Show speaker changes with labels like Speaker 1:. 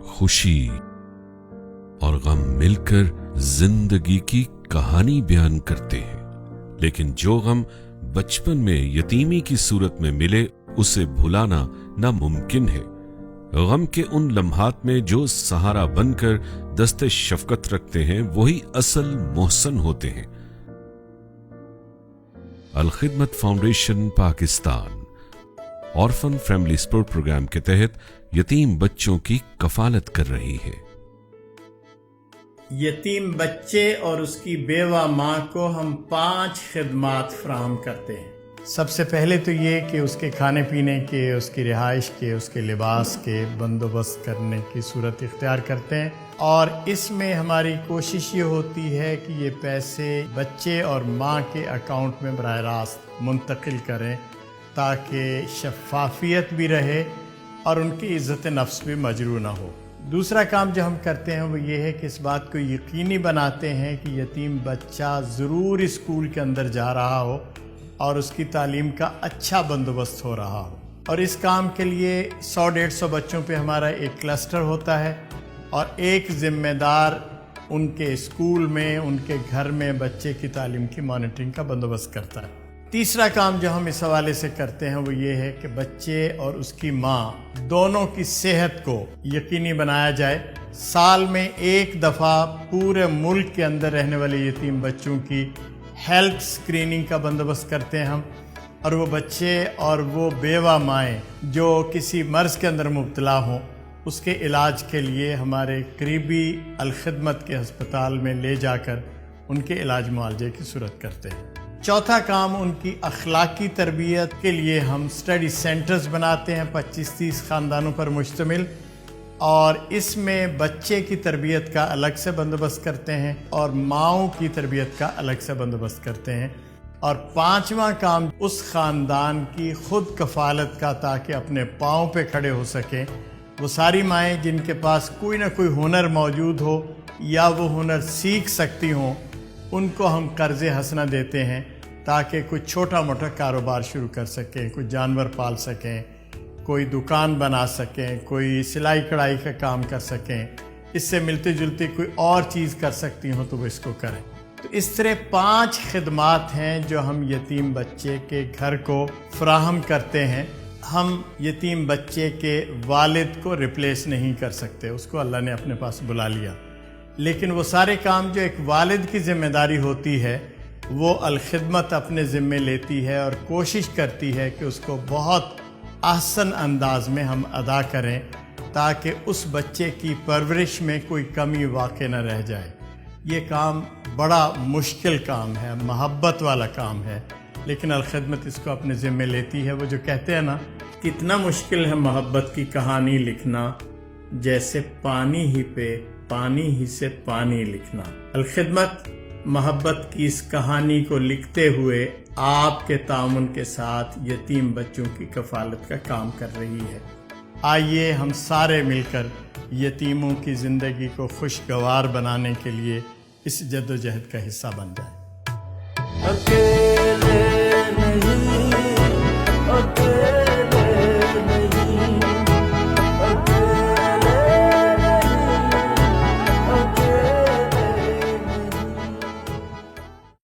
Speaker 1: خوشی اور غم مل کر زندگی کی کہانی بیان کرتے ہیں، لیکن جو غم بچپن میں یتیمی کی صورت میں ملے اسے بھلانا ناممکن ہے۔ غم کے ان لمحات میں جو سہارا بن کر دست شفقت رکھتے ہیں وہی اصل محسن ہوتے ہیں۔ Alkhidmat foundation Pakistan orphan family support program کے تحت یتیم بچوں کی کفالت کر رہی ہے۔
Speaker 2: یتیم بچے اور اس کی بیوہ ماں کو ہم 5 خدمات فراہم کرتے ہیں۔ سب سے پہلے تو یہ کہ اس کے کھانے پینے کے، اس کی رہائش کے، اس کے لباس کے بندوبست کرنے کی صورت اختیار کرتے ہیں، اور اس میں ہماری کوشش یہ ہوتی ہے کہ یہ پیسے بچے اور ماں کے اکاؤنٹ میں براہ راست منتقل کریں تاکہ شفافیت بھی رہے اور ان کی عزت نفس بھی مجروح نہ ہو۔ دوسرا کام جو ہم کرتے ہیں وہ یہ ہے کہ اس بات کو یقینی بناتے ہیں کہ یتیم بچہ ضرور اسکول کے اندر جا رہا ہو اور اس کی تعلیم کا اچھا بندوبست ہو رہا ہو، اور اس کام کے لیے 100-150 بچوں پہ ہمارا ایک کلسٹر ہوتا ہے اور ایک ذمہ دار ان کے اسکول میں، ان کے گھر میں بچے کی تعلیم کی مانیٹرنگ کا بندوبست کرتا ہے۔ تیسرا کام جو ہم اس حوالے سے کرتے ہیں وہ یہ ہے کہ بچے اور اس کی ماں دونوں کی صحت کو یقینی بنایا جائے۔ سال میں ایک دفعہ پورے ملک کے اندر رہنے والے یتیم بچوں کی ہیلتھ اسکریننگ کا بندوبست کرتے ہیں ہم، اور وہ بچے اور وہ بیوہ مائیں جو کسی مرض کے اندر مبتلا ہوں اس کے علاج کے لیے ہمارے قریبی الخدمت کے ہسپتال میں لے جا کر ان کے علاج معالجے کی صورت کرتے ہیں۔ چوتھا کام ان کی اخلاقی تربیت کے لیے ہم اسٹڈی سینٹرز بناتے ہیں 25-30 خاندانوں پر مشتمل، اور اس میں بچے کی تربیت کا الگ سے بندوبست کرتے ہیں اور ماؤں کی تربیت کا الگ سے بندوبست کرتے ہیں۔ اور 5واں کام اس خاندان کی خود کفالت کا، تاکہ اپنے پاؤں پہ کھڑے ہو سکیں۔ وہ ساری مائیں جن کے پاس کوئی نہ کوئی ہنر موجود ہو یا وہ ہنر سیکھ سکتی ہوں، ان کو ہم قرض حسنہ دیتے ہیں تاکہ کوئی چھوٹا موٹا کاروبار شروع کر سکیں، کوئی جانور پال سکیں، کوئی دکان بنا سکیں، کوئی سلائی کڑھائی کا کام کر سکیں، اس سے ملتے جلتے کوئی اور چیز کر سکتی ہوں تو وہ اس کو کریں۔ تو اس طرح 5 خدمات ہیں جو ہم یتیم بچے کے گھر کو فراہم کرتے ہیں۔ ہم یتیم بچے کے والد کو ریپلیس نہیں کر سکتے، اس کو اللہ نے اپنے پاس بلا لیا، لیکن وہ سارے کام جو ایک والد کی ذمہ داری ہوتی ہے وہ الخدمت اپنے ذمے لیتی ہے اور کوشش کرتی ہے کہ اس کو بہت احسن انداز میں ہم ادا کریں تاکہ اس بچے کی پرورش میں کوئی کمی واقع نہ رہ جائے۔ یہ کام بڑا مشکل کام ہے، محبت والا کام ہے، لیکن الخدمت اس کو اپنے ذمے لیتی ہے۔ وہ جو کہتے ہیں نا، کتنا مشکل ہے محبت کی کہانی لکھنا، جیسے پانی ہی پہ پانی ہی سے پانی لکھنا۔ الخدمت محبت کی اس کہانی کو لکھتے ہوئے آپ کے تعاون کے ساتھ یتیم بچوں کی کفالت کا کام کر رہی ہے۔ آئیے ہم سارے مل کر یتیموں کی زندگی کو خوشگوار بنانے کے لیے اس جدوجہد کا حصہ بن جائیں۔